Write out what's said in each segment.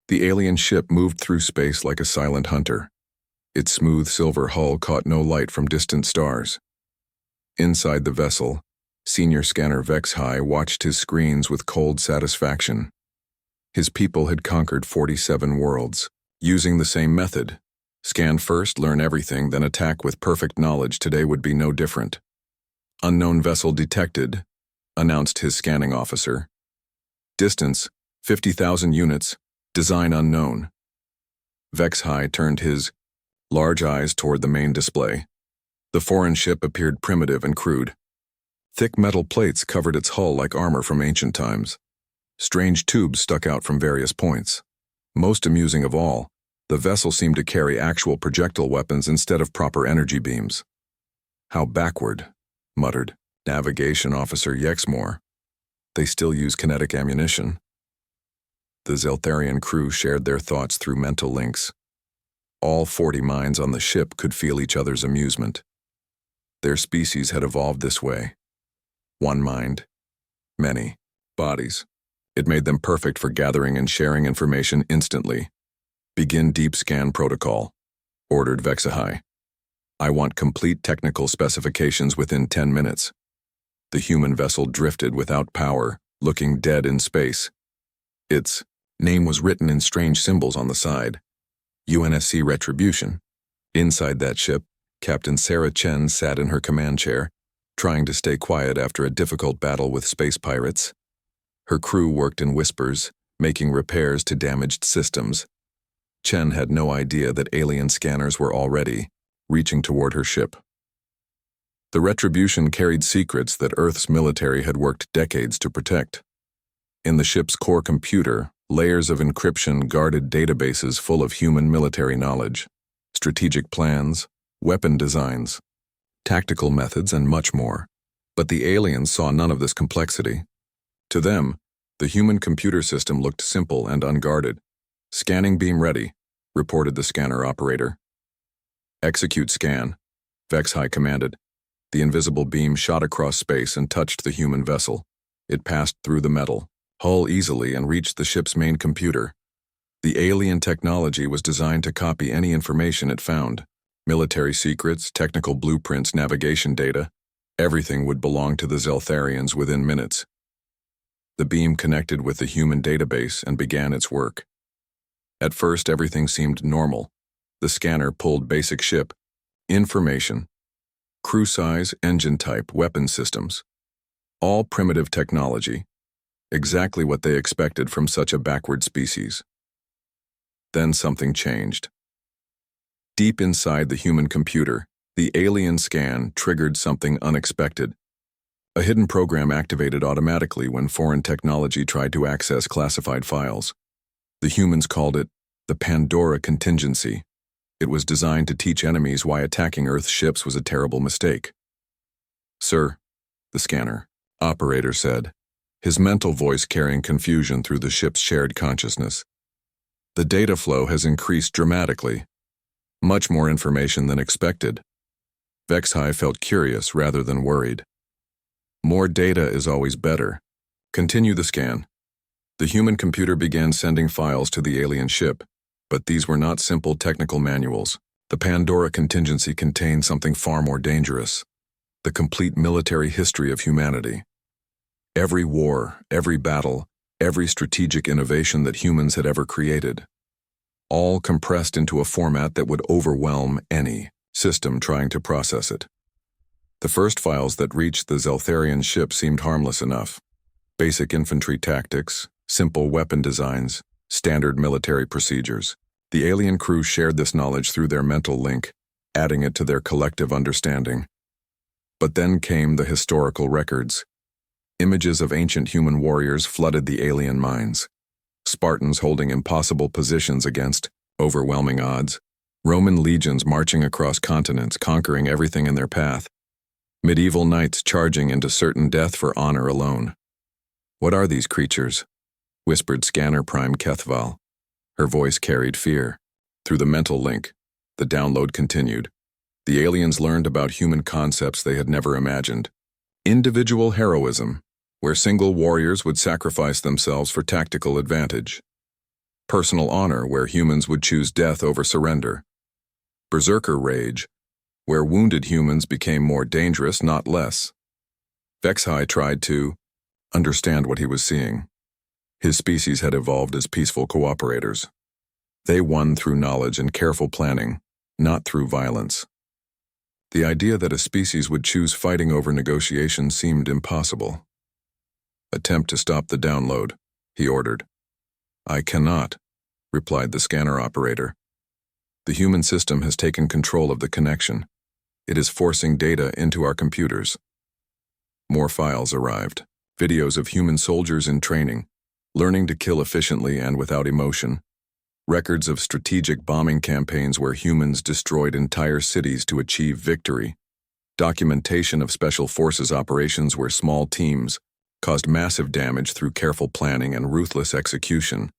The alien ship moved through space like a silent hunter. Its smooth silver hull caught no light from distant stars. Inside the vessel, senior scanner HFY watched his screens with cold satisfaction. His people had conquered 47 worlds, using the same method. Scan first, learn everything, then attack with perfect knowledge. Today would be no different. Unknown vessel detected, announced his scanning officer. Distance, 50,000 units, design unknown. HFY turned his large eyes toward the main display. The foreign ship appeared primitive and crude. Thick metal plates covered its hull like armor from ancient times. Strange tubes stuck out from various points. Most amusing of all, the vessel seemed to carry actual projectile weapons instead of proper energy beams. "How backward," muttered Navigation Officer Yexmore. "They still use kinetic ammunition." The Zeltharian crew shared their thoughts through mental links. All 40 minds on the ship could feel each other's amusement. Their species had evolved this way. One mind, many bodies. It made them perfect for gathering and sharing information instantly. "Begin deep scan protocol," ordered HFY. "I want complete technical specifications within 10 minutes. The human vessel drifted without power, looking dead in space. Its name was written in strange symbols on the side. UNSC Retribution. Inside that ship, Captain Sarah Chen sat in her command chair, trying to stay quiet after a difficult battle with space pirates. Her crew worked in whispers, making repairs to damaged systems. Chen had no idea that alien scanners were already reaching toward her ship. The Retribution carried secrets that Earth's military had worked decades to protect. In the ship's core computer, layers of encryption guarded databases full of human military knowledge, strategic plans, weapon designs, tactical methods, and much more. But the aliens saw none of this complexity. To them, the human computer system looked simple and unguarded. "Scanning beam ready," reported the scanner operator. "Execute scan," HFY commanded. The invisible beam shot across space and touched the human vessel. It passed through the metal hull easily and reached the ship's main computer. The alien technology was designed to copy any information it found. Military secrets, technical blueprints, navigation data. Everything would belong to the Zeltharians within minutes. The beam connected with the human database and began its work. At first, everything seemed normal. The scanner pulled basic ship information, crew size, engine type, weapon systems. All primitive technology. Exactly what they expected from such a backward species. Then something changed. Deep inside the human computer, the alien scan triggered something unexpected. A hidden program activated automatically when foreign technology tried to access classified files. The humans called it the Pandora contingency. It was designed to teach enemies why attacking Earth ships was a terrible mistake. "Sir," the scanner operator said, his mental voice carrying confusion through the ship's shared consciousness. "The data flow has increased dramatically. Much more information than expected." HFY felt curious rather than worried. "More data is always better. Continue the scan." The human computer began sending files to the alien ship, but these were not simple technical manuals. The Pandora contingency contained something far more dangerous: the complete military history of humanity. Every war, every battle, every strategic innovation that humans had ever created. All compressed into a format that would overwhelm any system trying to process it. The first files that reached the Zeltharian ship seemed harmless enough. Basic infantry tactics, simple weapon designs, standard military procedures. The alien crew shared this knowledge through their mental link, adding it to their collective understanding. But then came the historical records. Images of ancient human warriors flooded the alien minds. Spartans holding impossible positions against overwhelming odds. Roman legions marching across continents, conquering everything in their path. Medieval knights charging into certain death for honor alone. "What are these creatures?" whispered Scanner Prime Kethval. Her voice carried fear. Through the mental link, the download continued. The aliens learned about human concepts they had never imagined. Individual heroism, where single warriors would sacrifice themselves for tactical advantage. Personal honor, where humans would choose death over surrender. Berserker rage, where wounded humans became more dangerous, not less. HFY tried to understand what he was seeing. His species had evolved as peaceful cooperators. They won through knowledge and careful planning, not through violence. The idea that a species would choose fighting over negotiation seemed impossible. "Attempt to stop the download," he ordered. "I cannot," replied the scanner operator. "The human system has taken control of the connection. It is forcing data into our computers." More files arrived. Videos of human soldiers in training, learning to kill efficiently and without emotion. Records of strategic bombing campaigns where humans destroyed entire cities to achieve victory. Documentation of special forces operations where small teams caused massive damage through careful planning and ruthless execution.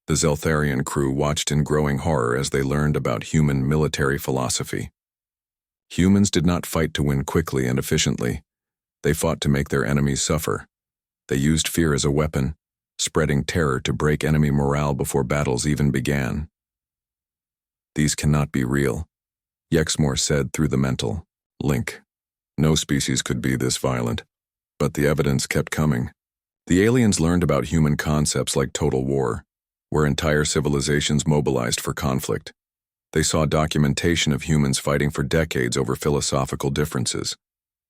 The Zeltharian crew watched in growing horror as they learned about human military philosophy. Humans did not fight to win quickly and efficiently. They fought to make their enemies suffer. They used fear as a weapon, spreading terror to break enemy morale before battles even began. "These cannot be real," Yexmore said through the mental link. No species could be this violent. But the evidence kept coming. The aliens learned about human concepts like total war, where entire civilizations mobilized for conflict. They saw documentation of humans fighting for decades over philosophical differences.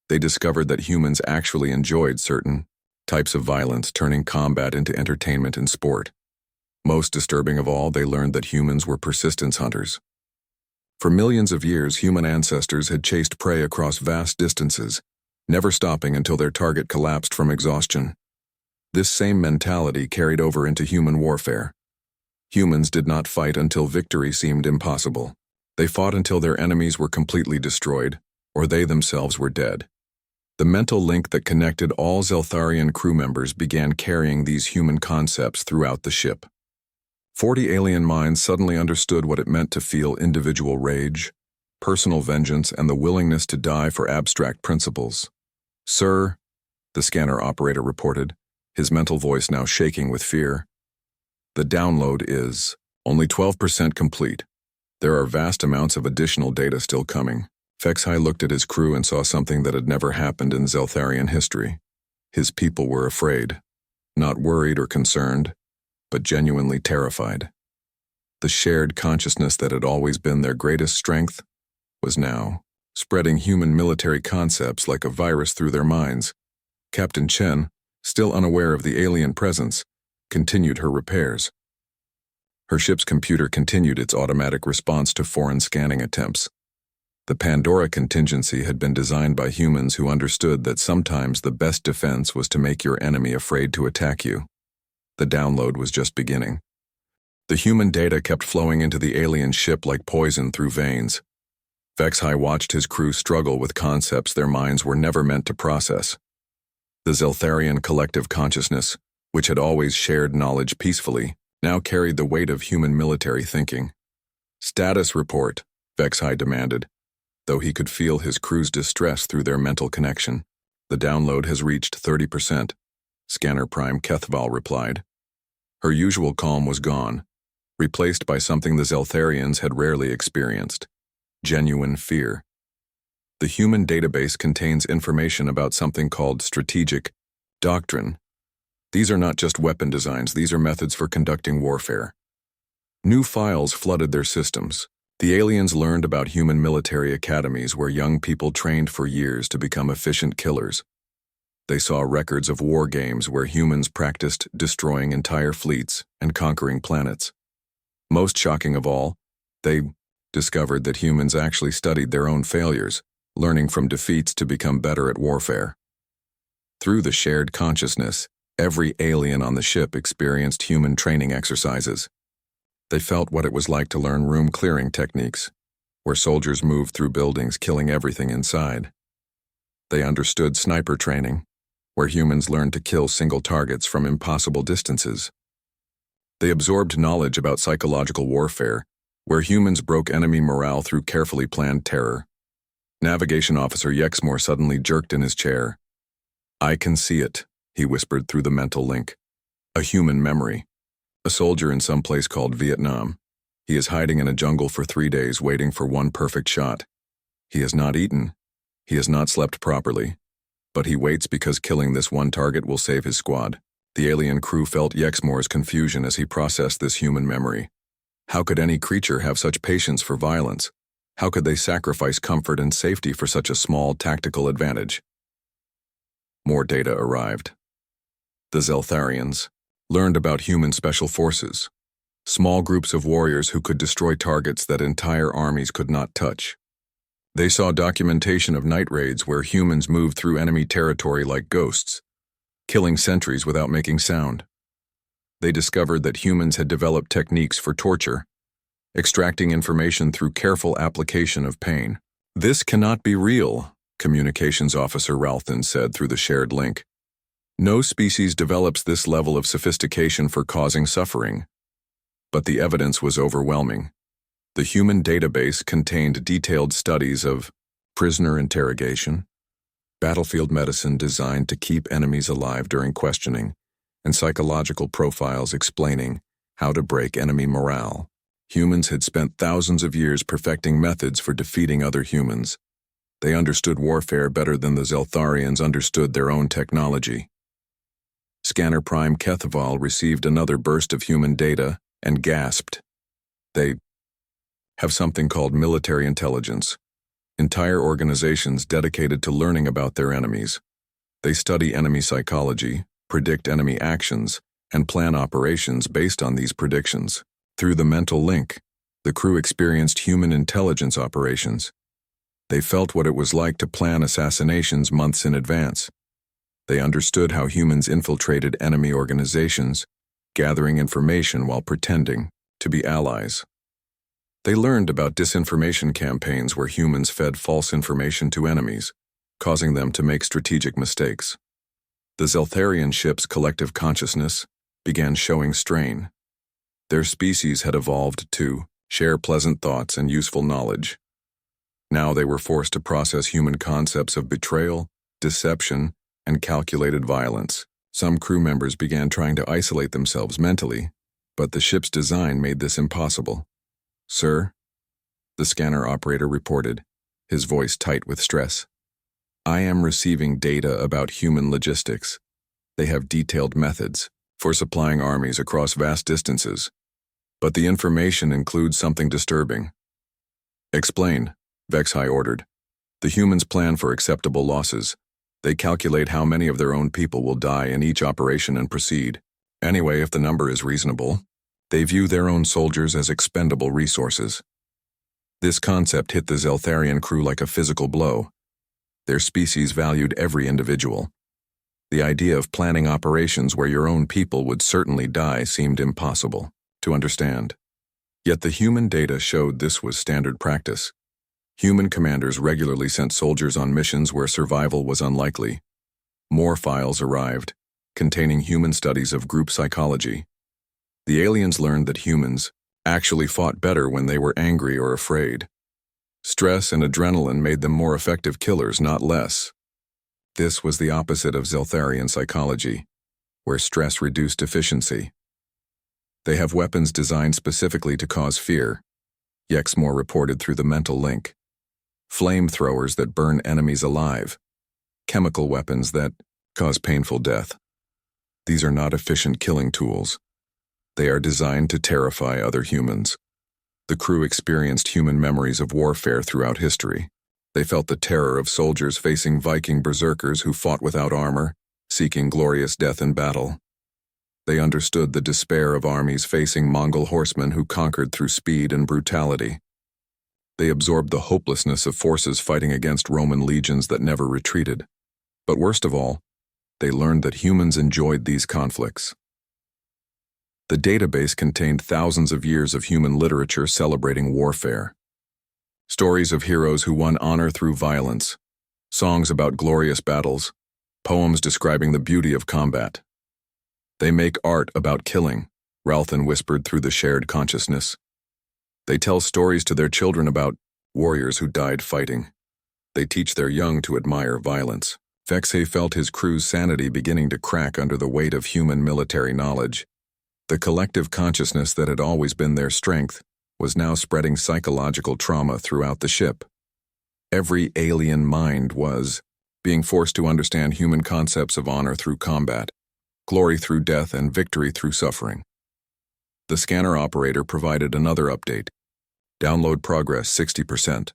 They discovered that humans actually enjoyed certain types of violence, turning combat into entertainment and sport. Most disturbing of all, they learned that humans were persistence hunters. For millions of years, human ancestors had chased prey across vast distances, never stopping until their target collapsed from exhaustion. This same mentality carried over into human warfare. Humans did not fight until victory seemed impossible. They fought until their enemies were completely destroyed, or they themselves were dead. The mental link that connected all Zeltharian crew members began carrying these human concepts throughout the ship. 40 alien minds suddenly understood what it meant to feel individual rage, personal vengeance, and the willingness to die for abstract principles. "Sir," the scanner operator reported, his mental voice now shaking with fear, "the download is only 12% complete. There are vast amounts of additional data still coming." HFY looked at his crew and saw something that had never happened in Zeltharian history. His people were afraid, not worried or concerned, but genuinely terrified. The shared consciousness that had always been their greatest strength was now spreading human military concepts like a virus through their minds. Captain Chen, still unaware of the alien presence, continued her repairs. Her ship's computer continued its automatic response to foreign scanning attempts. The Pandora contingency had been designed by humans who understood that sometimes the best defense was to make your enemy afraid to attack you. The download was just beginning. The human data kept flowing into the alien ship like poison through veins. HFY watched his crew struggle with concepts their minds were never meant to process. The Zeltharian collective consciousness, which had always shared knowledge peacefully, now carried the weight of human military thinking. "Status report," HFY demanded, though he could feel his crew's distress through their mental connection. "The download has reached 30%, Scanner Prime Kethval replied. Her usual calm was gone, replaced by something the Zeltharians had rarely experienced: genuine fear. The human database contains information about something called strategic doctrine. These are not just weapon designs, these are methods for conducting warfare. New files flooded their systems. The aliens learned about human military academies where young people trained for years to become efficient killers. They saw records of war games where humans practiced destroying entire fleets and conquering planets. Most shocking of all, they discovered that humans actually studied their own failures, learning from defeats to become better at warfare. Through the shared consciousness, every alien on the ship experienced human training exercises. They felt what it was like to learn room-clearing techniques, where soldiers moved through buildings killing everything inside. They understood sniper training, where humans learned to kill single targets from impossible distances. They absorbed knowledge about psychological warfare, where humans broke enemy morale through carefully planned terror. Navigation Officer Yexmore suddenly jerked in his chair. "I can see it," he whispered through the mental link. "A human memory. A soldier in some place called Vietnam. He is hiding in a jungle for 3 days waiting for one perfect shot. He has not eaten. He has not slept properly. But he waits because killing this one target will save his squad. The alien crew felt Yexmore's confusion as he processed this human memory. How could any creature have such patience for violence? How could they sacrifice comfort and safety for such a small tactical advantage? More data arrived. The Zeltharians learned about human special forces, small groups of warriors who could destroy targets that entire armies could not touch. They saw documentation of night raids where humans moved through enemy territory like ghosts, killing sentries without making sound. They discovered that humans had developed techniques for torture, extracting information through careful application of pain. "This cannot be real," Communications Officer Ralthan said through the shared link. "No species develops this level of sophistication for causing suffering." But the evidence was overwhelming. The human database contained detailed studies of prisoner interrogation, battlefield medicine designed to keep enemies alive during questioning, and psychological profiles explaining how to break enemy morale. Humans had spent thousands of years perfecting methods for defeating other humans. They understood warfare better than the Zeltharians understood their own technology. Scanner Prime Kethaval received another burst of human data and gasped. They have something called military intelligence. Entire organizations dedicated to learning about their enemies. They study enemy psychology, predict enemy actions, and plan operations based on these predictions. Through the mental link, the crew experienced human intelligence operations. They felt what it was like to plan assassinations months in advance. They understood how humans infiltrated enemy organizations, gathering information while pretending to be allies. They learned about disinformation campaigns where humans fed false information to enemies, causing them to make strategic mistakes. The Zeltharian ship's collective consciousness began showing strain. Their species had evolved to share pleasant thoughts and useful knowledge. Now they were forced to process human concepts of betrayal, deception, and calculated violence. Some crew members began trying to isolate themselves mentally, but the ship's design made this impossible. "Sir," the scanner operator reported, his voice tight with stress. "I am receiving data about human logistics. They have detailed methods for supplying armies across vast distances. But the information includes something disturbing." "Explain," Vexhai ordered. "The humans plan for acceptable losses. They calculate how many of their own people will die in each operation and proceed. Anyway, if the number is reasonable, they view their own soldiers as expendable resources." This concept hit the Zeltharian crew like a physical blow. Their species valued every individual. The idea of planning operations where your own people would certainly die seemed impossible to understand. Yet the human data showed this was standard practice. Human commanders regularly sent soldiers on missions where survival was unlikely. More files arrived, containing human studies of group psychology. The aliens learned that humans actually fought better when they were angry or afraid. Stress and adrenaline made them more effective killers, not less. This was the opposite of Zeltharian psychology, where stress reduced efficiency. They have weapons designed specifically to cause fear, Yexmore reported through the mental link. Flamethrowers that burn enemies alive. Chemical weapons that cause painful death. These are not efficient killing tools. They are designed to terrify other humans. The crew experienced human memories of warfare throughout history. They felt the terror of soldiers facing Viking berserkers who fought without armor, seeking glorious death in battle. They understood the despair of armies facing Mongol horsemen who conquered through speed and brutality. They absorbed the hopelessness of forces fighting against Roman legions that never retreated. But worst of all, they learned that humans enjoyed these conflicts. The database contained thousands of years of human literature celebrating warfare. Stories of heroes who won honor through violence, songs about glorious battles, poems describing the beauty of combat. They make art about killing, Ralthan whispered through the shared consciousness. They tell stories to their children about warriors who died fighting. They teach their young to admire violence. Vexhai felt his crew's sanity beginning to crack under the weight of human military knowledge. The collective consciousness that had always been their strength was now spreading psychological trauma throughout the ship. Every alien mind was being forced to understand human concepts of honor through combat, glory through death, and victory through suffering. The scanner operator provided another update. Download progress 60%.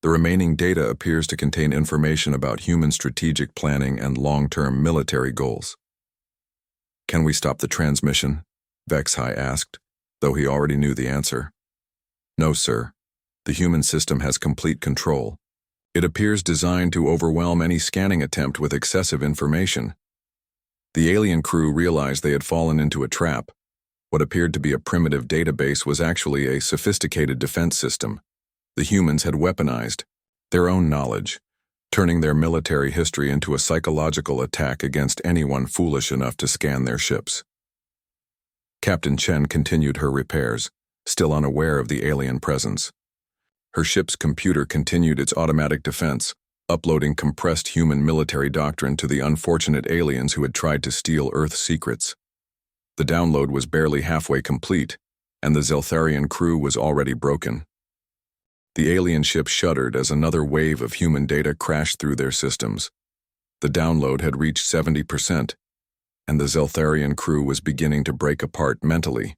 The remaining data appears to contain information about human strategic planning and long-term military goals. Can we stop the transmission? Vexhai asked, though he already knew the answer. No, sir. The human system has complete control. It appears designed to overwhelm any scanning attempt with excessive information. The alien crew realized they had fallen into a trap. What appeared to be a primitive database was actually a sophisticated defense system. The humans had weaponized their own knowledge, turning their military history into a psychological attack against anyone foolish enough to scan their ships. Captain Chen continued her repairs, still unaware of the alien presence. Her ship's computer continued its automatic defense, uploading compressed human military doctrine to the unfortunate aliens who had tried to steal Earth's secrets. The download was barely halfway complete, and the Zeltharian crew was already broken. The alien ship shuddered as another wave of human data crashed through their systems. The download had reached 70%, and the Zeltharian crew was beginning to break apart mentally.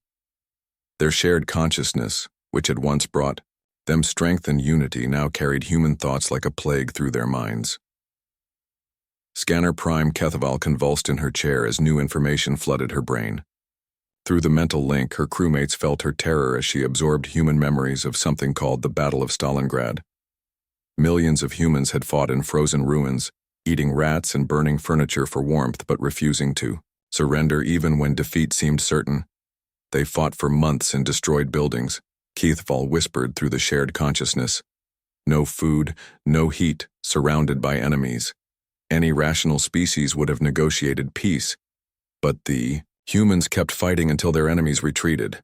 Their shared consciousness, which had once brought them strength and unity, now carried human thoughts like a plague through their minds. Scanner Prime Kethaval convulsed in her chair as new information flooded her brain. Through the mental link, her crewmates felt her terror as she absorbed human memories of something called the Battle of Stalingrad. Millions of humans had fought in frozen ruins, eating rats and burning furniture for warmth but refusing to surrender even when defeat seemed certain. They fought for months in destroyed buildings, Kethaval whispered through the shared consciousness. No food, no heat, surrounded by enemies. Any rational species would have negotiated peace, but the humans kept fighting until their enemies retreated.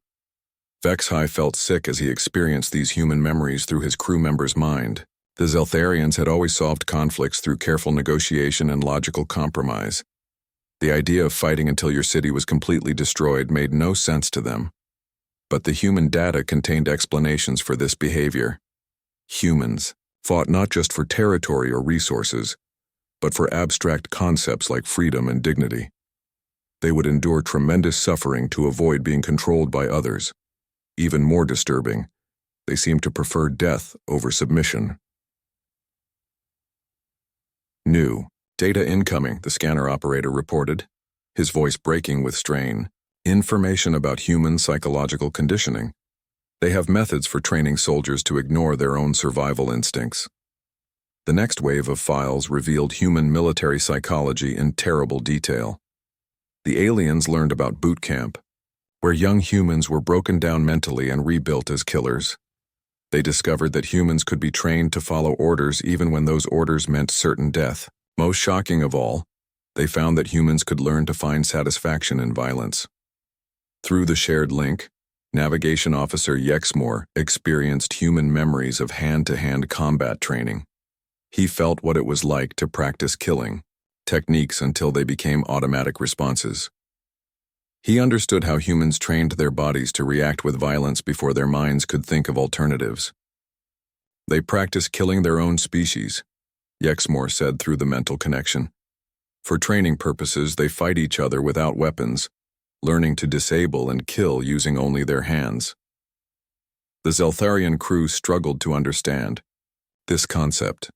Vexhai felt sick as he experienced these human memories through his crew member's mind. The Zeltharians had always solved conflicts through careful negotiation and logical compromise. The idea of fighting until your city was completely destroyed made no sense to them. But the human data contained explanations for this behavior. Humans fought not just for territory or resources, but for abstract concepts like freedom and dignity. They would endure tremendous suffering to avoid being controlled by others. Even more disturbing, they seemed to prefer death over submission. New data incoming, the scanner operator reported, his voice breaking with strain. Information about human psychological conditioning. They have methods for training soldiers to ignore their own survival instincts. The next wave of files revealed human military psychology in terrible detail. The aliens learned about boot camp, where young humans were broken down mentally and rebuilt as killers. They discovered that humans could be trained to follow orders even when those orders meant certain death. Most shocking of all, they found that humans could learn to find satisfaction in violence. Through the shared link, Navigation Officer Yexmore experienced human memories of hand-to-hand combat training. He felt what it was like to practice killing techniques until they became automatic responses. He understood how humans trained their bodies to react with violence before their minds could think of alternatives. They practice killing their own species, Yexmore said through the mental connection. For training purposes, they fight each other without weapons, learning to disable and kill using only their hands. The Zeltharian crew struggled to understand this concept.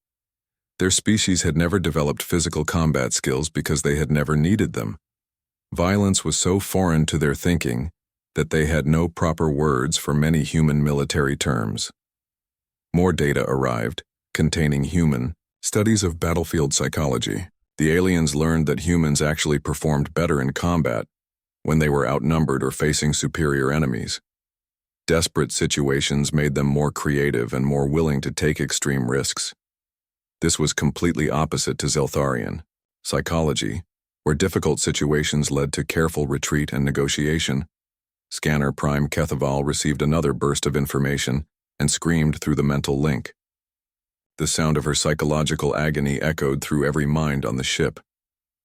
Their species had never developed physical combat skills because they had never needed them. Violence was so foreign to their thinking that they had no proper words for many human military terms. More data arrived, containing human studies of battlefield psychology. The aliens learned that humans actually performed better in combat when they were outnumbered or facing superior enemies. Desperate situations made them more creative and more willing to take extreme risks. This was completely opposite to Zeltharian psychology, where difficult situations led to careful retreat and negotiation. Scanner Prime Kethaval received another burst of information and screamed through the mental link. The sound of her psychological agony echoed through every mind on the ship.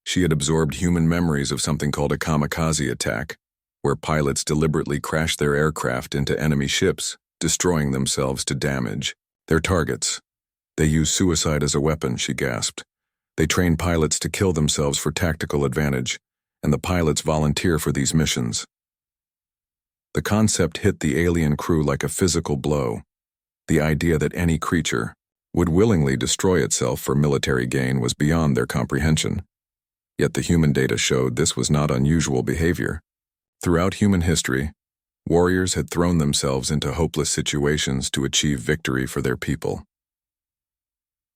She had absorbed human memories of something called a kamikaze attack, where pilots deliberately crashed their aircraft into enemy ships, destroying themselves to damage their targets. They use suicide as a weapon, she gasped. They train pilots to kill themselves for tactical advantage, and the pilots volunteer for these missions. The concept hit the alien crew like a physical blow. The idea that any creature would willingly destroy itself for military gain was beyond their comprehension. Yet the human data showed this was not unusual behavior. Throughout human history, warriors had thrown themselves into hopeless situations to achieve victory for their people.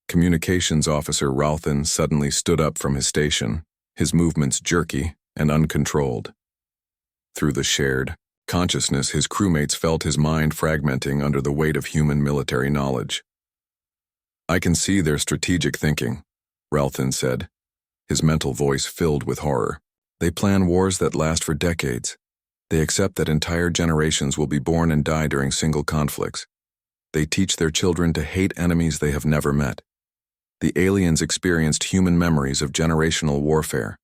Communications Officer Ralthan suddenly stood up from his station, his movements jerky and uncontrolled. Through the shared consciousness, his crewmates felt his mind fragmenting under the weight of human military knowledge. "I can see their strategic thinking," Ralthan said, his mental voice filled with horror. "They plan wars that last for decades. They accept that entire generations will be born and die during single conflicts. They teach their children to hate enemies they have never met. The aliens experienced human memories of generational warfare,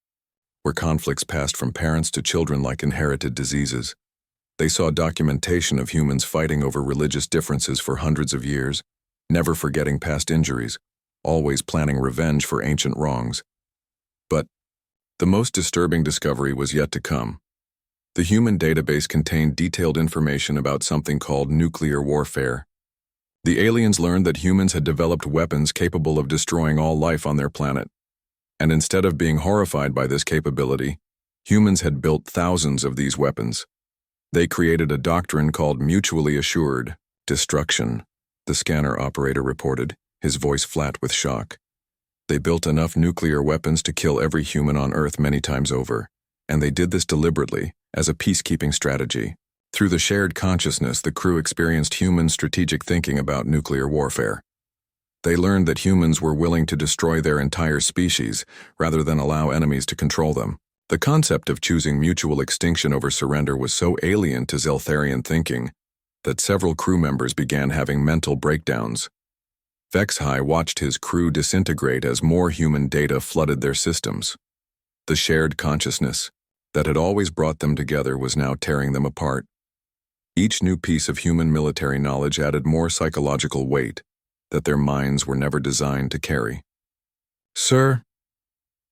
where conflicts passed from parents to children like inherited diseases. They saw documentation of humans fighting over religious differences for hundreds of years, never forgetting past injuries, always planning revenge for ancient wrongs. But the most disturbing discovery was yet to come. The human database contained detailed information about something called nuclear warfare. The aliens learned that humans had developed weapons capable of destroying all life on their planet. And instead of being horrified by this capability, humans had built thousands of these weapons. They created a doctrine called mutually assured destruction, the scanner operator reported, his voice flat with shock. They built enough nuclear weapons to kill every human on Earth many times over, and they did this deliberately, as a peacekeeping strategy. Through the shared consciousness, the crew experienced human strategic thinking about nuclear warfare. They learned that humans were willing to destroy their entire species rather than allow enemies to control them. The concept of choosing mutual extinction over surrender was so alien to Zeltharian thinking that several crew members began having mental breakdowns. Vexhai watched his crew disintegrate as more human data flooded their systems. The shared consciousness that had always brought them together was now tearing them apart. Each new piece of human military knowledge added more psychological weight that their minds were never designed to carry. "Sir,"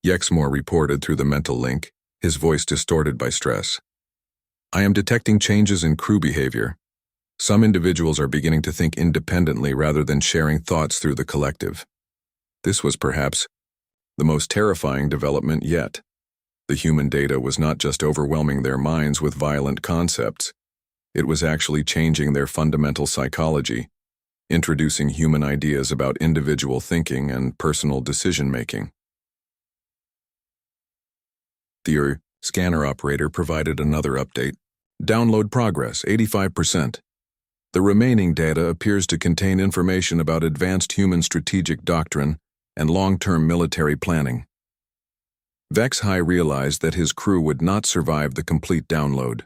Yexmore reported through the mental link, his voice distorted by stress, "I am detecting changes in crew behavior. Some individuals are beginning to think independently rather than sharing thoughts through the collective." This was perhaps the most terrifying development yet. The human data was not just overwhelming their minds with violent concepts, it was actually changing their fundamental psychology, introducing human ideas about individual thinking and personal decision-making. The scanner operator provided another update. "Download progress, 85%. The remaining data appears to contain information about advanced human strategic doctrine and long-term military planning." Vexhai realized that his crew would not survive the complete download.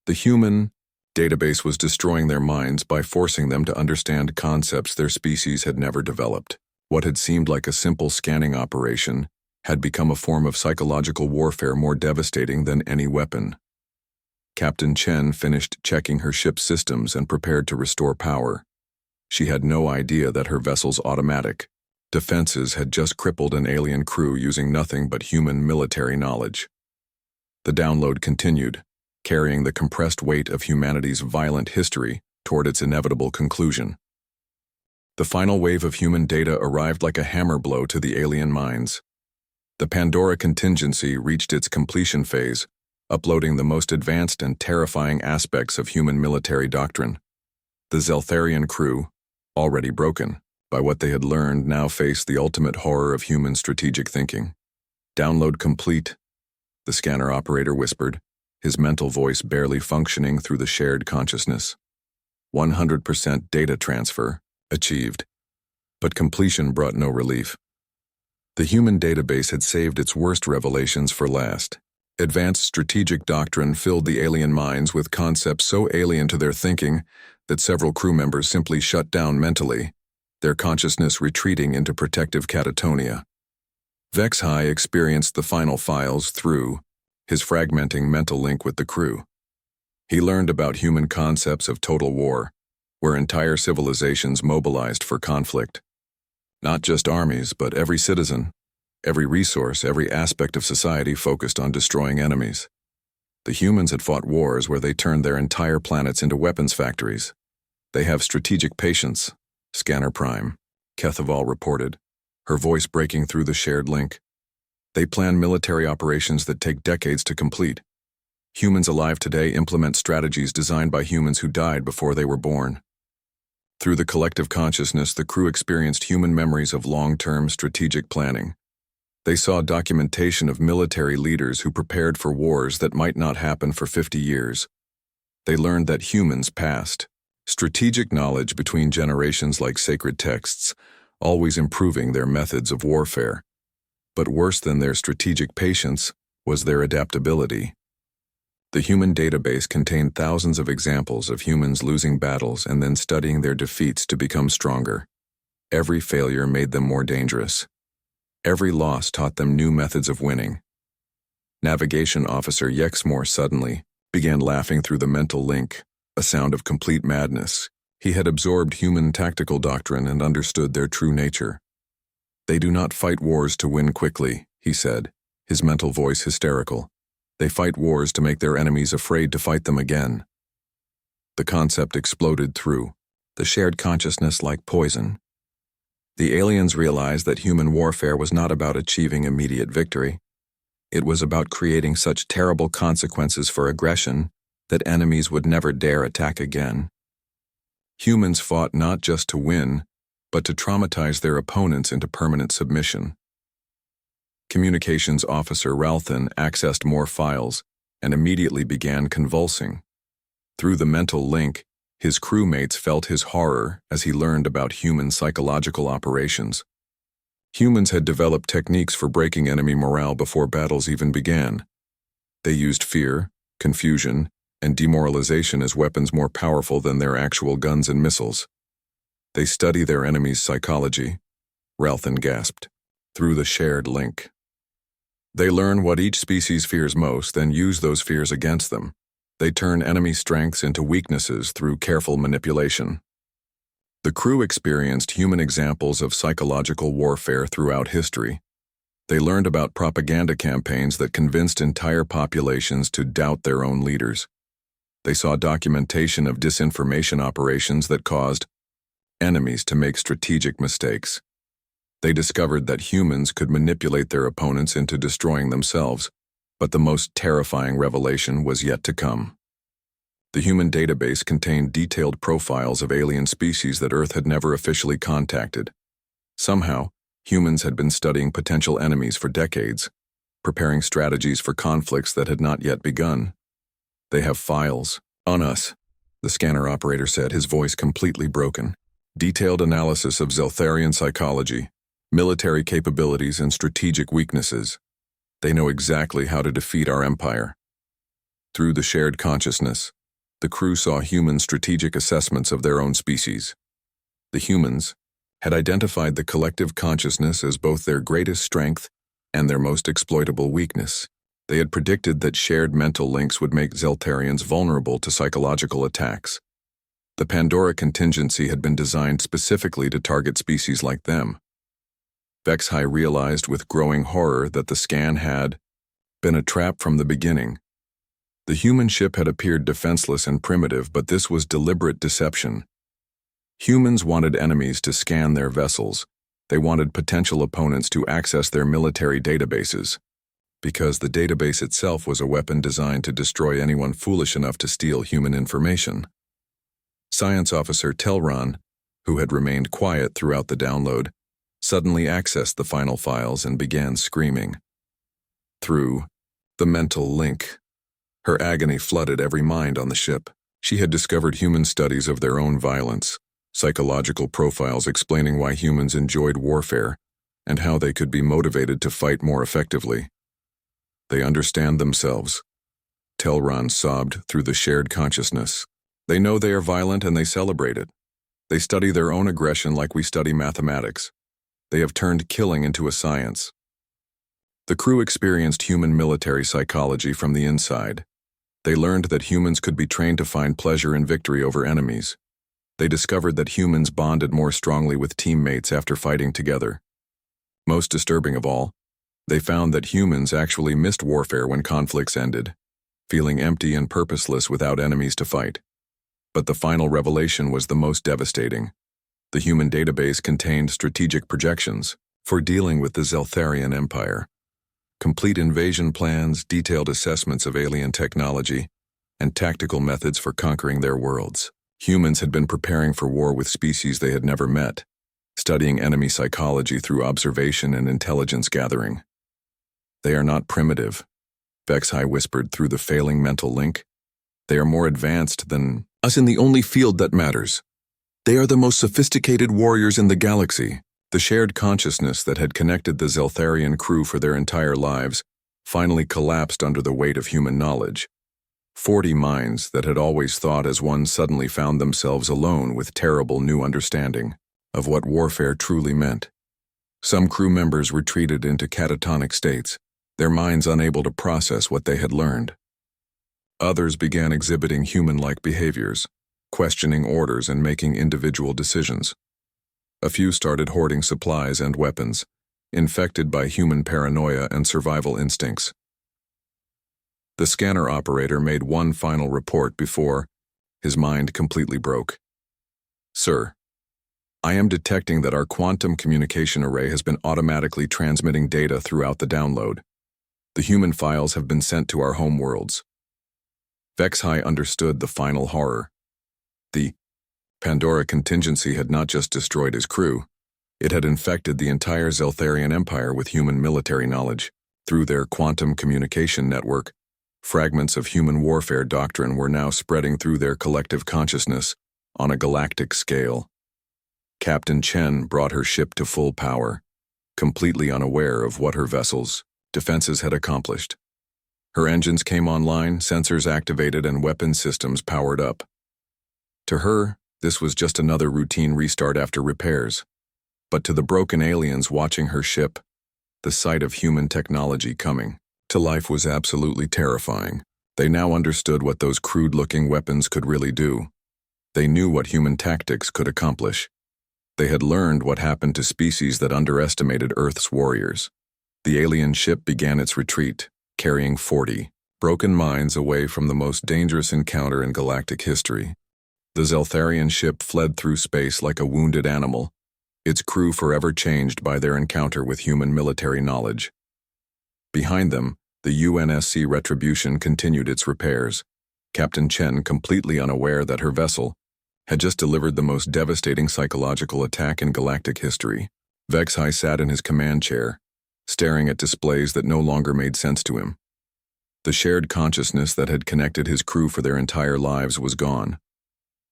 The human database was destroying their minds by forcing them to understand concepts their species had never developed. What had seemed like a simple scanning operation had become a form of psychological warfare more devastating than any weapon. Captain Chen finished checking her ship's systems and prepared to restore power. She had no idea that her vessel's automatic defenses had just crippled an alien crew using nothing but human military knowledge. The download continued, carrying the compressed weight of humanity's violent history toward its inevitable conclusion. The final wave of human data arrived like a hammer blow to the alien minds. The Pandora contingency reached its completion phase, uploading the most advanced and terrifying aspects of human military doctrine. The Zeltharian crew, already broken by what they had learned, now faced the ultimate horror of human strategic thinking. "Download complete," the scanner operator whispered, his mental voice barely functioning through the shared consciousness. 100% data transfer achieved. But completion brought no relief. The human database had saved its worst revelations for last. Advanced strategic doctrine filled the alien minds with concepts so alien to their thinking that several crew members simply shut down mentally, their consciousness retreating into protective catatonia. Vexhai experienced the final files through his fragmenting mental link with the crew. He learned about human concepts of total war, where entire civilizations mobilized for conflict. Not just armies, but every citizen, every resource, every aspect of society focused on destroying enemies. The humans had fought wars where they turned their entire planets into weapons factories. They have strategic patience, Scanner Prime, Kethaval reported, her voice breaking through the shared link. They plan military operations that take decades to complete. Humans alive today implement strategies designed by humans who died before they were born. Through the collective consciousness, the crew experienced human memories of long-term strategic planning. They saw documentation of military leaders who prepared for wars that might not happen for 50 years. They learned that humans passed strategic knowledge between generations like sacred texts, always improving their methods of warfare. But worse than their strategic patience was their adaptability. The human database contained thousands of examples of humans losing battles and then studying their defeats to become stronger. Every failure made them more dangerous. Every loss taught them new methods of winning. Navigation Officer Yexmore suddenly began laughing through the mental link, a sound of complete madness. He had absorbed human tactical doctrine and understood their true nature. They do not fight wars to win quickly, he said, his mental voice hysterical. They fight wars to make their enemies afraid to fight them again. The concept exploded through the shared consciousness like poison. The aliens realized that human warfare was not about achieving immediate victory. It was about creating such terrible consequences for aggression that enemies would never dare attack again. Humans fought not just to win, but to traumatize their opponents into permanent submission. Communications Officer Ralthan accessed more files and immediately began convulsing. Through the mental link, his crewmates felt his horror as he learned about human psychological operations. Humans had developed techniques for breaking enemy morale before battles even began. They used fear, confusion, and demoralization as weapons more powerful than their actual guns and missiles. They study their enemy's psychology, Ralthan gasped, through the shared link. They learn what each species fears most, then use those fears against them. They turn enemy strengths into weaknesses through careful manipulation. The crew experienced human examples of psychological warfare throughout history. They learned about propaganda campaigns that convinced entire populations to doubt their own leaders. They saw documentation of disinformation operations that caused enemies to make strategic mistakes. They discovered that humans could manipulate their opponents into destroying themselves, but the most terrifying revelation was yet to come. The human database contained detailed profiles of alien species that Earth had never officially contacted. Somehow, humans had been studying potential enemies for decades, preparing strategies for conflicts that had not yet begun. They have files on us, the scanner operator said, his voice completely broken. Detailed analysis of Zeltharian psychology, military capabilities, and strategic weaknesses. They know exactly how to defeat our empire. Through the shared consciousness, the crew saw human strategic assessments of their own species. The humans had identified the collective consciousness as both their greatest strength and their most exploitable weakness. They had predicted that shared mental links would make Zeltarians vulnerable to psychological attacks. The Pandora contingency had been designed specifically to target species like them. Vexhai realized with growing horror that the scan had been a trap from the beginning. The human ship had appeared defenseless and primitive, but this was deliberate deception. Humans wanted enemies to scan their vessels. They wanted potential opponents to access their military databases, because the database itself was a weapon designed to destroy anyone foolish enough to steal human information. Science Officer Telron, who had remained quiet throughout the download, suddenly accessed the final files and began screaming. Through the mental link, her agony flooded every mind on the ship. She had discovered human studies of their own violence, psychological profiles explaining why humans enjoyed warfare, and how they could be motivated to fight more effectively. They understand themselves. Telron sobbed through the shared consciousness. They know they are violent and they celebrate it. They study their own aggression like we study mathematics. They have turned killing into a science. The crew experienced human military psychology from the inside. They learned that humans could be trained to find pleasure in victory over enemies. They discovered that humans bonded more strongly with teammates after fighting together. Most disturbing of all, they found that humans actually missed warfare when conflicts ended, feeling empty and purposeless without enemies to fight. But the final revelation was the most devastating. The human database contained strategic projections for dealing with the Zeltharian Empire, complete invasion plans, detailed assessments of alien technology, and tactical methods for conquering their worlds. Humans had been preparing for war with species they had never met, studying enemy psychology through observation and intelligence gathering. They are not primitive, Vexhai whispered through the failing mental link. They are more advanced than us in the only field that matters. They are the most sophisticated warriors in the galaxy. The shared consciousness that had connected the Zeltharian crew for their entire lives finally collapsed under the weight of human knowledge. 40 minds that had always thought as one suddenly found themselves alone with terrible new understanding of what warfare truly meant. Some crew members retreated into catatonic states, their minds unable to process what they had learned. Others began exhibiting human-like behaviors, questioning orders and making individual decisions. A few started hoarding supplies and weapons, infected by human paranoia and survival instincts. The scanner operator made one final report before his mind completely broke. Sir, I am detecting that our quantum communication array has been automatically transmitting data throughout the download. The human files have been sent to our home worlds. Vexhai understood the final horror. The Pandora contingency had not just destroyed his crew, it had infected the entire Zeltharian Empire with human military knowledge. Through their quantum communication network, fragments of human warfare doctrine were now spreading through their collective consciousness on a galactic scale. Captain Chen brought her ship to full power, completely unaware of what her vessel's defenses had accomplished. Her engines came online, sensors activated, and weapon systems powered up. To her, this was just another routine restart after repairs. But to the broken aliens watching her ship, the sight of human technology coming to life was absolutely terrifying. They now understood what those crude-looking weapons could really do. They knew what human tactics could accomplish. They had learned what happened to species that underestimated Earth's warriors. The alien ship began its retreat, carrying 40 broken minds away from the most dangerous encounter in galactic history. The Zeltharian ship fled through space like a wounded animal, its crew forever changed by their encounter with human military knowledge. Behind them, the UNSC Retribution continued its repairs, Captain Chen completely unaware that her vessel had just delivered the most devastating psychological attack in galactic history. Vexhai sat in his command chair, staring at displays that no longer made sense to him. The shared consciousness that had connected his crew for their entire lives was gone,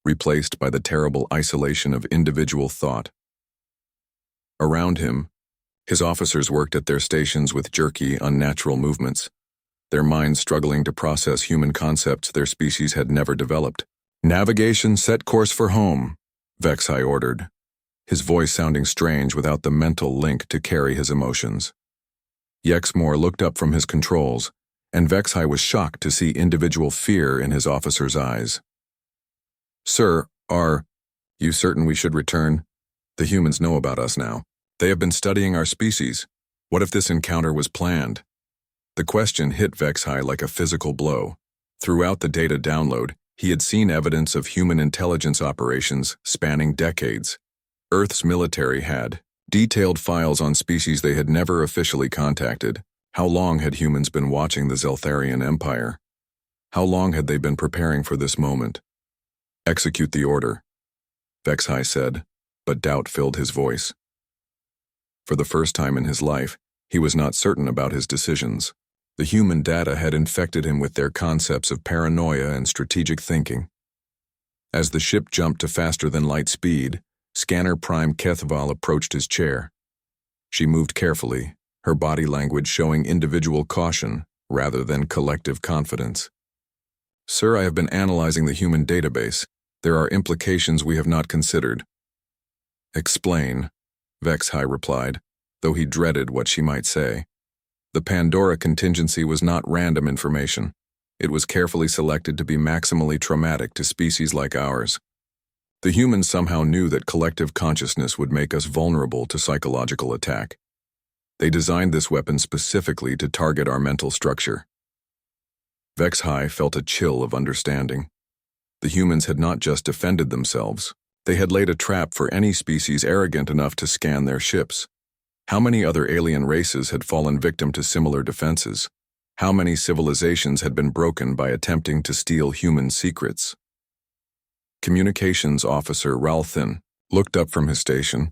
replaced by the terrible isolation of individual thought. Around him, his officers worked at their stations with jerky, unnatural movements, their minds struggling to process human concepts their species had never developed. "Navigation set course for home," Vexhai ordered, his voice sounding strange without the mental link to carry his emotions. Yexmore looked up from his controls, and Vexhai was shocked to see individual fear in his officer's eyes. "Sir, are you certain we should return? The humans know about us now. They have been studying our species. What if this encounter was planned?" The question hit Vexhai like a physical blow. Throughout the data download, he had seen evidence of human intelligence operations spanning decades. Earth's military had detailed files on species they had never officially contacted. How long had humans been watching the Zeltharian Empire? How long had they been preparing for this moment? "Execute the order," Vexhai said, but doubt filled his voice. For the first time in his life, he was not certain about his decisions. The human data had infected him with their concepts of paranoia and strategic thinking. As the ship jumped to faster-than-light speed, Scanner Prime Kethval approached his chair. She moved carefully, her body language showing individual caution rather than collective confidence. "Sir, I have been analyzing the human database. There are implications we have not considered." "Explain," Vexhai replied, though he dreaded what she might say. The Pandora contingency was not random information. It was carefully selected to be maximally traumatic to species like ours. The humans somehow knew that collective consciousness would make us vulnerable to psychological attack. They designed this weapon specifically to target our mental structure. HFY felt a chill of understanding. The humans had not just defended themselves. They had laid a trap for any species arrogant enough to scan their ships. How many other alien races had fallen victim to similar defenses? How many civilizations had been broken by attempting to steal human secrets? Communications Officer Ralthin looked up from his station,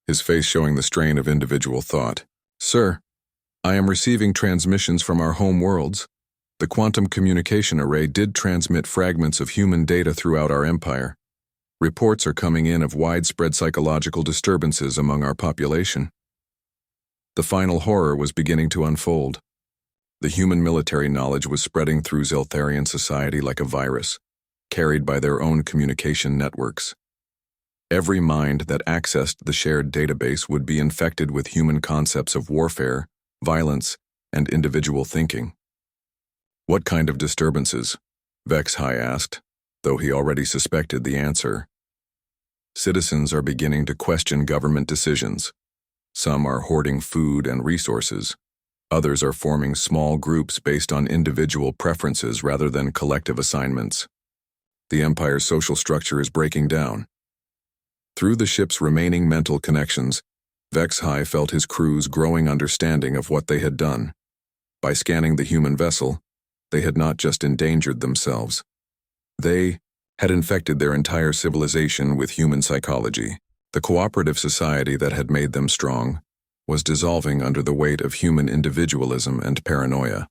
his face showing the strain of individual thought. "Sir, I am receiving transmissions from our home worlds. The quantum communication array did transmit fragments of human data throughout our empire. Reports are coming in of widespread psychological disturbances among our population." The final horror was beginning to unfold. The human military knowledge was spreading through Zeltharian society like a virus, carried by their own communication networks. Every mind that accessed the shared database would be infected with human concepts of warfare, violence, and individual thinking. "What kind of disturbances?" HFY asked, though he already suspected the answer. Citizens are beginning to question government decisions. Some are hoarding food and resources. Others are forming small groups based on individual preferences rather than collective assignments. The Empire's social structure is breaking down. Through the ship's remaining mental connections, HFY felt his crew's growing understanding of what they had done. By scanning the human vessel, they had not just endangered themselves. They had infected their entire civilization with human psychology. The cooperative society that had made them strong was dissolving under the weight of human individualism and paranoia.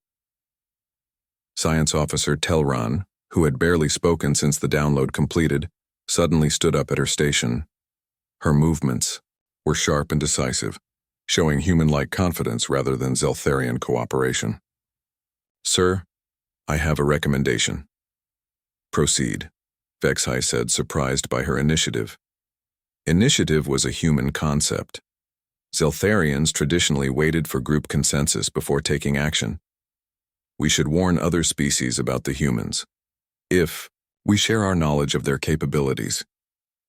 Science Officer Telran, who had barely spoken since the download completed, suddenly stood up at her station. Her movements were sharp and decisive, showing human-like confidence rather than Zeltharian cooperation. "Sir, I have a recommendation." "Proceed," HFY said, surprised by her initiative. Initiative was a human concept. Zeltharians traditionally waited for group consensus before taking action. We should warn other species about the humans. If we share our knowledge of their capabilities,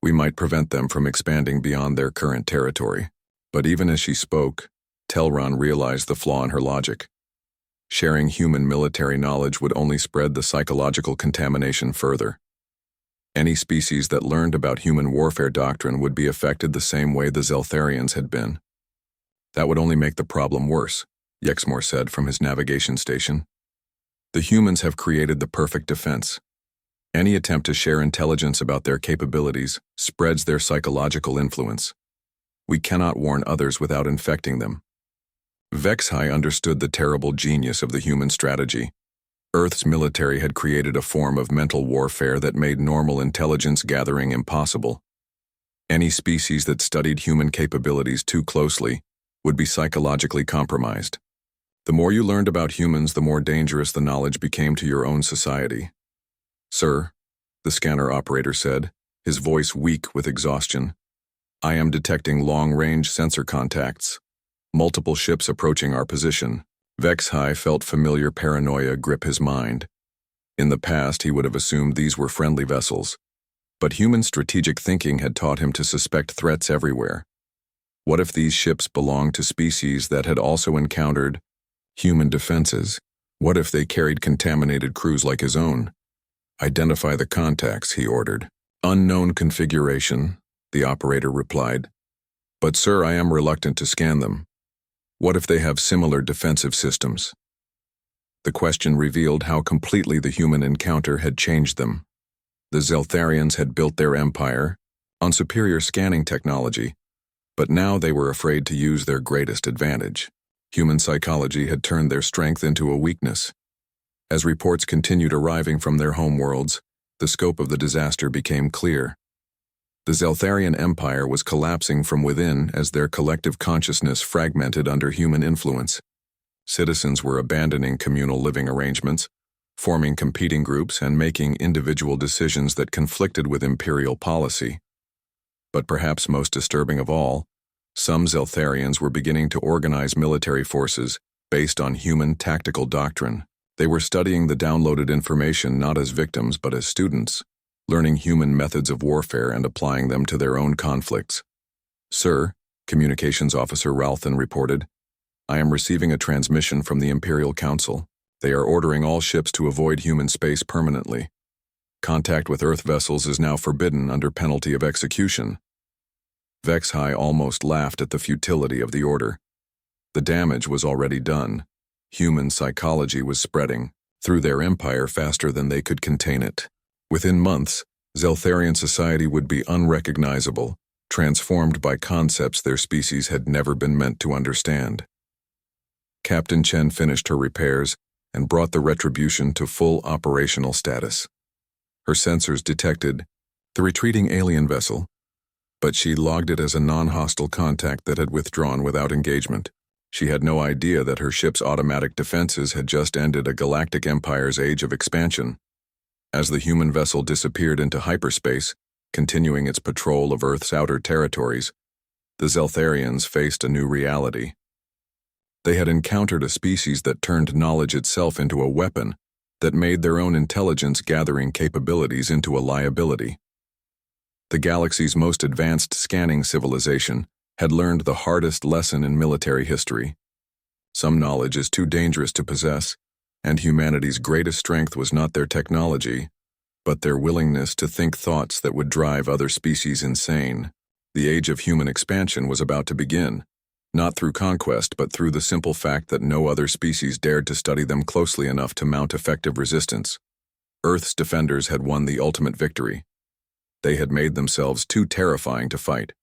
we might prevent them from expanding beyond their current territory. But even as she spoke, Telran realized the flaw in her logic. Sharing human military knowledge would only spread the psychological contamination further. Any species that learned about human warfare doctrine would be affected the same way the Zeltharians had been. That would only make the problem worse, Yexmore said from his navigation station. The humans have created the perfect defense. Any attempt to share intelligence about their capabilities spreads their psychological influence. We cannot warn others without infecting them. HFY understood the terrible genius of the human strategy. Earth's military had created a form of mental warfare that made normal intelligence gathering impossible. Any species that studied human capabilities too closely would be psychologically compromised. The more you learned about humans, the more dangerous the knowledge became to your own society. "Sir," the scanner operator said, his voice weak with exhaustion, "I am detecting long-range sensor contacts. Multiple ships approaching our position." HFY felt familiar paranoia grip his mind. In the past, he would have assumed these were friendly vessels. But human strategic thinking had taught him to suspect threats everywhere. What if these ships belonged to species that had also encountered human defenses? What if they carried contaminated crews like his own? "Identify the contacts," he ordered. "Unknown configuration," the operator replied. "But sir, I am reluctant to scan them. What if they have similar defensive systems?" The question revealed how completely the human encounter had changed them. The Zeltharians had built their empire on superior scanning technology, but now they were afraid to use their greatest advantage. Human psychology had turned their strength into a weakness. As reports continued arriving from their homeworlds, the scope of the disaster became clear. The Zeltharian Empire was collapsing from within as their collective consciousness fragmented under human influence. Citizens were abandoning communal living arrangements, forming competing groups, and making individual decisions that conflicted with imperial policy. But perhaps most disturbing of all, some Zeltharians were beginning to organize military forces based on human tactical doctrine. They were studying the downloaded information not as victims but as students, learning human methods of warfare and applying them to their own conflicts. "Sir," Communications Officer Ralthan reported, "I am receiving a transmission from the Imperial Council. They are ordering all ships to avoid human space permanently. Contact with Earth vessels is now forbidden under penalty of execution." Vex-High almost laughed at the futility of the order. The damage was already done. Human psychology was spreading through their empire faster than they could contain it. Within months, Zeltharian society would be unrecognizable, transformed by concepts their species had never been meant to understand. Captain Chen finished her repairs and brought the Retribution to full operational status. Her sensors detected the retreating alien vessel, but she logged it as a non-hostile contact that had withdrawn without engagement. She had no idea that her ship's automatic defenses had just ended a galactic empire's age of expansion. As the human vessel disappeared into hyperspace, continuing its patrol of Earth's outer territories, the Zeltharians faced a new reality. They had encountered a species that turned knowledge itself into a weapon, that made their own intelligence-gathering capabilities into a liability. The galaxy's most advanced scanning civilization had learned the hardest lesson in military history. Some knowledge is too dangerous to possess, and humanity's greatest strength was not their technology, but their willingness to think thoughts that would drive other species insane. The age of human expansion was about to begin, not through conquest but through the simple fact that no other species dared to study them closely enough to mount effective resistance. Earth's defenders had won the ultimate victory. They had made themselves too terrifying to fight.